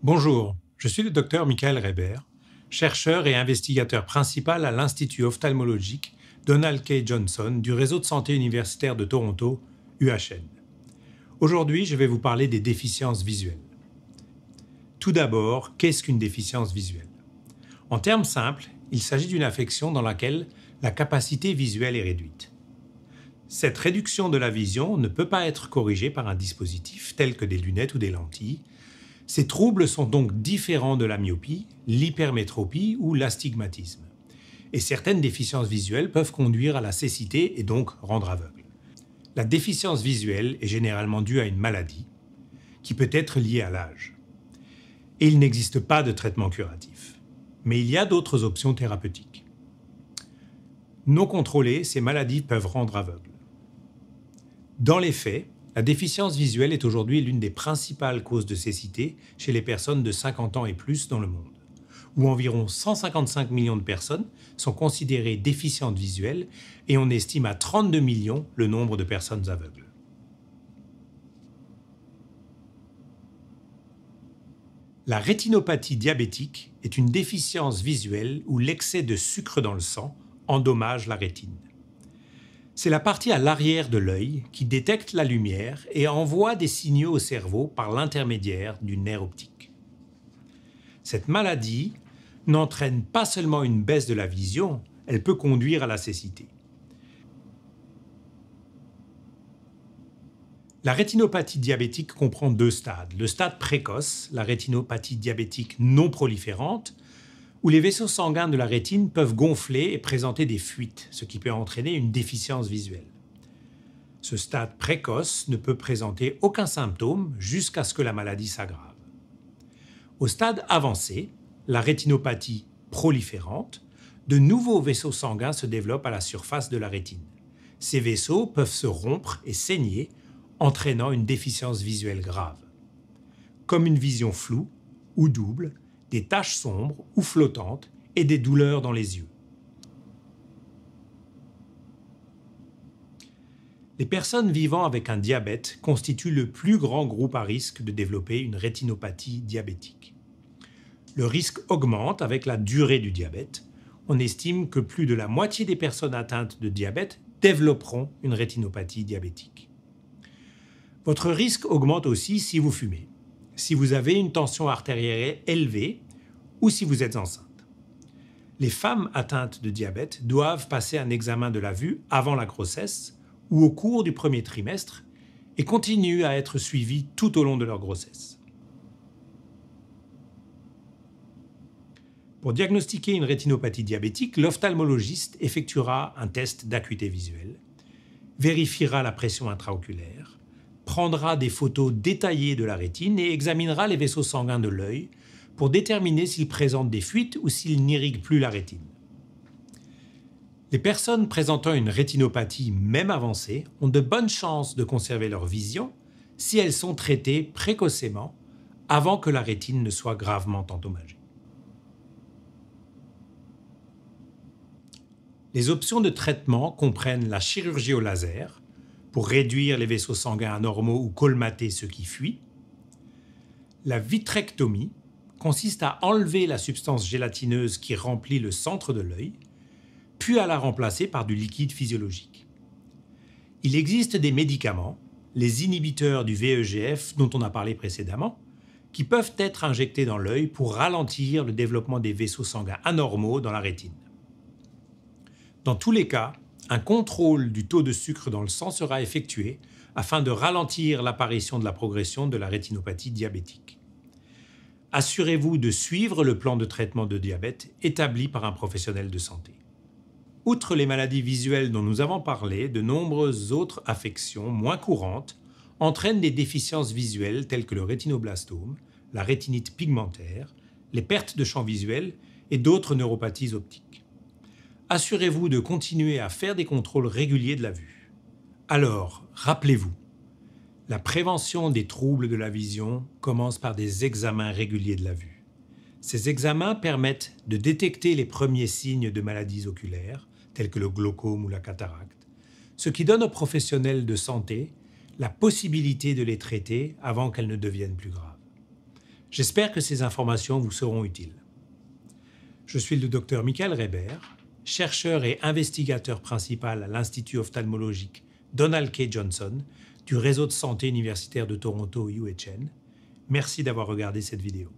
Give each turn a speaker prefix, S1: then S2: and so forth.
S1: Bonjour, je suis le docteur Michael Reber, chercheur et investigateur principal à l'Institut ophtalmologique Donald K. Johnson du réseau de santé universitaire de Toronto, UHN. Aujourd'hui, je vais vous parler des déficiences visuelles. Tout d'abord, qu'est-ce qu'une déficience visuelle? En termes simples, il s'agit d'une affection dans laquelle la capacité visuelle est réduite. Cette réduction de la vision ne peut pas être corrigée par un dispositif tel que des lunettes ou des lentilles. Ces troubles sont donc différents de la myopie, l'hypermétropie ou l'astigmatisme. Et certaines déficiences visuelles peuvent conduire à la cécité et donc rendre aveugle. La déficience visuelle est généralement due à une maladie qui peut être liée à l'âge. Et il n'existe pas de traitement curatif. Mais il y a d'autres options thérapeutiques. Non contrôlées, ces maladies peuvent rendre aveugle. Dans les faits, la déficience visuelle est aujourd'hui l'une des principales causes de cécité chez les personnes de 50 ans et plus dans le monde, où environ 155 millions de personnes sont considérées déficientes visuelles et on estime à 32 millions le nombre de personnes aveugles. La rétinopathie diabétique est une déficience visuelle où l'excès de sucre dans le sang endommage la rétine. C'est la partie à l'arrière de l'œil qui détecte la lumière et envoie des signaux au cerveau par l'intermédiaire du nerf optique. Cette maladie n'entraîne pas seulement une baisse de la vision, elle peut conduire à la cécité. La rétinopathie diabétique comprend deux stades. Le stade précoce, la rétinopathie diabétique non proliférante, où les vaisseaux sanguins de la rétine peuvent gonfler et présenter des fuites, ce qui peut entraîner une déficience visuelle. Ce stade précoce ne peut présenter aucun symptôme jusqu'à ce que la maladie s'aggrave. Au stade avancé, la rétinopathie proliférante, de nouveaux vaisseaux sanguins se développent à la surface de la rétine. Ces vaisseaux peuvent se rompre et saigner, entraînant une déficience visuelle grave, comme une vision floue ou double, des taches sombres ou flottantes et des douleurs dans les yeux. Les personnes vivant avec un diabète constituent le plus grand groupe à risque de développer une rétinopathie diabétique. Le risque augmente avec la durée du diabète. On estime que plus de la moitié des personnes atteintes de diabète développeront une rétinopathie diabétique. Votre risque augmente aussi si vous fumez, si vous avez une tension artérielle élevée ou si vous êtes enceinte. Les femmes atteintes de diabète doivent passer un examen de la vue avant la grossesse ou au cours du premier trimestre et continuent à être suivies tout au long de leur grossesse. Pour diagnostiquer une rétinopathie diabétique, l'ophtalmologiste effectuera un test d'acuité visuelle, vérifiera la pression intraoculaire, prendra des photos détaillées de la rétine et examinera les vaisseaux sanguins de l'œil pour déterminer s'ils présentent des fuites ou s'ils n'irriguent plus la rétine. Les personnes présentant une rétinopathie même avancée ont de bonnes chances de conserver leur vision si elles sont traitées précocement avant que la rétine ne soit gravement endommagée. Les options de traitement comprennent la chirurgie au laser pour réduire les vaisseaux sanguins anormaux ou colmater ceux qui fuient. La vitrectomie consiste à enlever la substance gélatineuse qui remplit le centre de l'œil, puis à la remplacer par du liquide physiologique. Il existe des médicaments, les inhibiteurs du VEGF dont on a parlé précédemment, qui peuvent être injectés dans l'œil pour ralentir le développement des vaisseaux sanguins anormaux dans la rétine. Dans tous les cas, un contrôle du taux de sucre dans le sang sera effectué afin de ralentir l'apparition de la progression de la rétinopathie diabétique. Assurez-vous de suivre le plan de traitement de diabète établi par un professionnel de santé. Outre les maladies visuelles dont nous avons parlé, de nombreuses autres affections moins courantes entraînent des déficiences visuelles telles que le rétinoblastome, la rétinite pigmentaire, les pertes de champ visuel et d'autres neuropathies optiques. Assurez-vous de continuer à faire des contrôles réguliers de la vue. Alors, rappelez-vous, la prévention des troubles de la vision commence par des examens réguliers de la vue. Ces examens permettent de détecter les premiers signes de maladies oculaires, tels que le glaucome ou la cataracte, ce qui donne aux professionnels de santé la possibilité de les traiter avant qu'elles ne deviennent plus graves. J'espère que ces informations vous seront utiles. Je suis le Dr Michael Reber, chercheur et investigateur principal à l'Institut ophtalmologique Donald K. Johnson du réseau de santé universitaire de Toronto UHN. Merci d'avoir regardé cette vidéo.